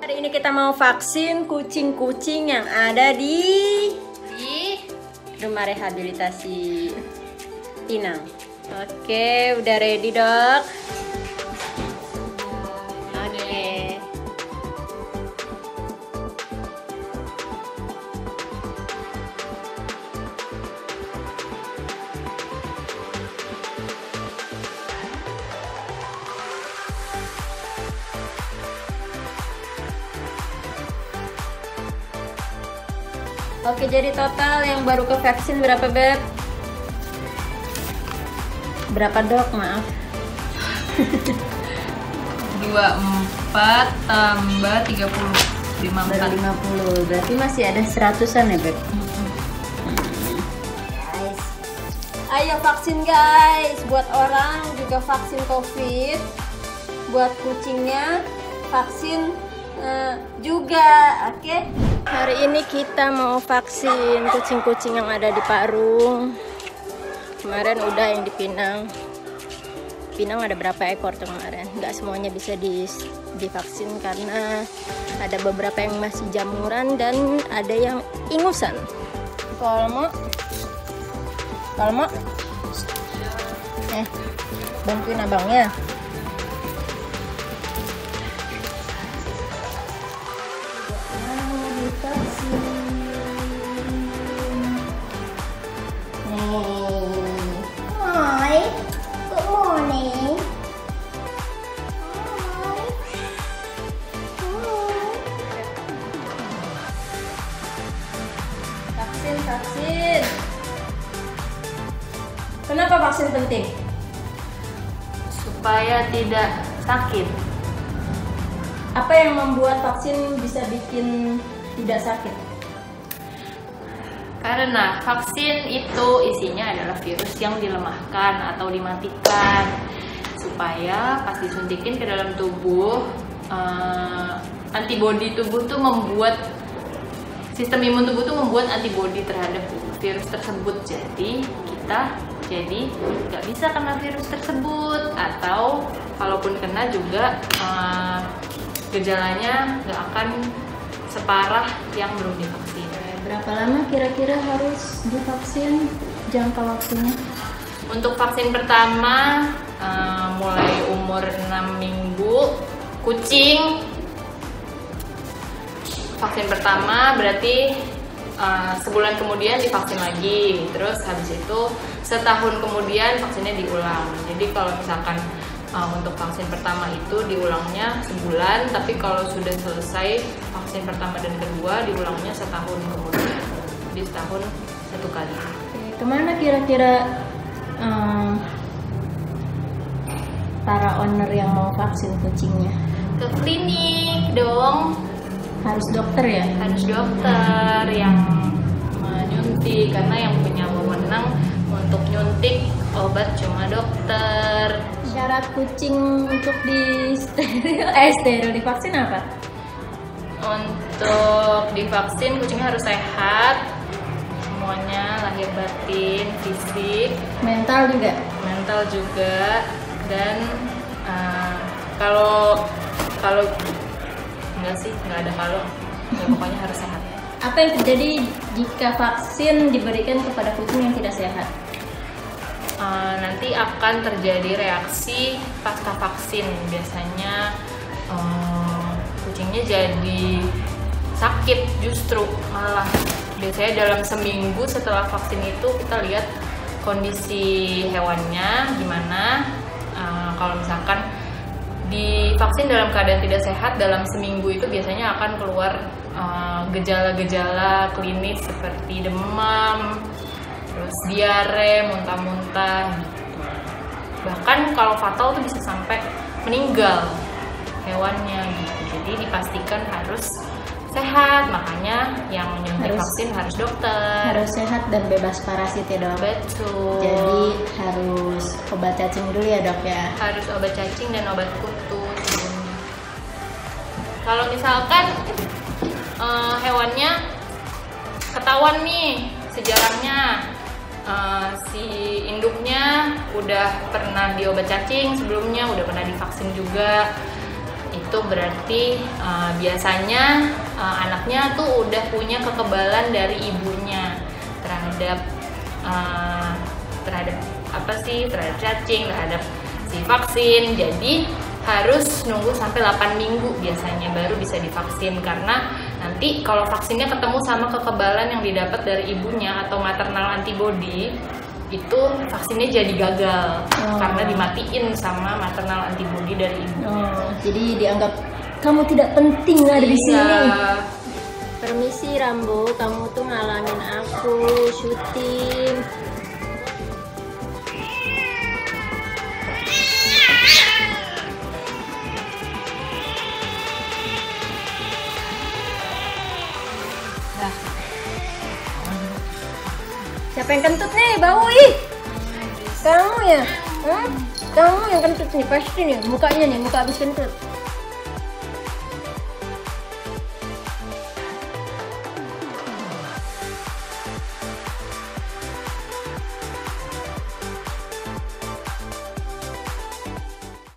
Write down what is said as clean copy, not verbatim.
Hari ini kita mau vaksin kucing-kucing yang ada di rumah rehabilitasi Pinang. Oke, udah ready dok? Oke. Oke, jadi total yang baru ke vaksin berapa, Beb? Berapa, Dok? Maaf. 24 tambah 30. 50. Berarti masih ada 100-an ya, Beb? Guys. Ayo vaksin, guys. Buat orang juga vaksin COVID. Buat kucingnya vaksin juga, oke? Hari ini kita mau vaksin kucing-kucing yang ada di Parung. Kemarin udah yang di Pinang. Pinang ada berapa ekor tuh kemarin? Nggak semuanya bisa divaksin karena ada beberapa yang masih jamuran dan ada yang ingusan. Kalau mau, bantuin abangnya. Vaksin. Kenapa vaksin penting? Supaya tidak sakit. Apa yang membuat vaksin bisa bikin tidak sakit? Karena vaksin itu isinya adalah virus yang dilemahkan atau dimatikan, supaya pas disuntikin ke dalam tubuh, antibodi tubuh tuh membuat sistem imun tubuh tuh membuat antibodi terhadap virus tersebut. Jadi kita nggak bisa kena virus tersebut, atau kalaupun kena juga gejalanya nggak akan separah yang belum divaksin. Berapa lama kira-kira harus divaksin jangka waktunya? Untuk vaksin pertama mulai umur 6 minggu kucing. Vaksin pertama berarti sebulan kemudian divaksin lagi, terus habis itu setahun kemudian vaksinnya diulang. Jadi kalau misalkan untuk vaksin pertama itu diulangnya sebulan, tapi kalau sudah selesai vaksin pertama dan kedua diulangnya setahun kemudian. Jadi setahun satu kali. Kemana kira-kira para owner yang mau vaksin kucingnya? Ke klinik dong. Harus dokter ya? Harus dokter yang menyuntik, karena yang punya wewenang untuk nyuntik obat cuma dokter. Syarat kucing untuk steril divaksin apa? Untuk divaksin kucingnya harus sehat semuanya, lahir batin, fisik, mental juga, dan kalau enggak sih, nggak ada kalau, ya pokoknya harus sehat. Apa yang terjadi jika vaksin diberikan kepada kucing yang tidak sehat? Nanti akan terjadi reaksi pasca vaksin. Biasanya kucingnya jadi sakit, justru malah. Biasanya dalam seminggu setelah vaksin itu kita lihat kondisi hewannya gimana. Kalau misalkan divaksin dalam keadaan tidak sehat, dalam seminggu itu biasanya akan keluar gejala-gejala klinis seperti demam, terus diare, muntah-muntah gitu. Bahkan kalau fatal tuh bisa sampai meninggal hewannya gitu. Jadi dipastikan harus sehat, makanya yang nyuntik vaksin harus dokter. Harus sehat dan bebas parasit ya dok? Betul. Jadi harus obat cacing dulu ya dok ya? Harus obat cacing dan obat kutu sebelumnya. Kalau misalkan hewannya ketahuan nih sejarahnya, si induknya udah pernah diobat cacing sebelumnya, udah pernah divaksin juga, itu berarti biasanya anaknya tuh udah punya kekebalan dari ibunya terhadap terhadap cacing, terhadap si vaksin. Jadi harus nunggu sampai 8 minggu biasanya baru bisa divaksin, karena nanti kalau vaksinnya ketemu sama kekebalan yang didapat dari ibunya atau maternal antibody, itu vaksinnya jadi gagal karena dimatiin sama maternal antibody dari ibu. Jadi dianggap kamu tidak penting ada di sini. Permisi Rambo, kamu tuh ngalangin aku syuting. Siapa yang kentut nih? Bau ih. Kamu ya? Kamu yang kentut nih pasti nih, mukanya nih, muka habis kentut.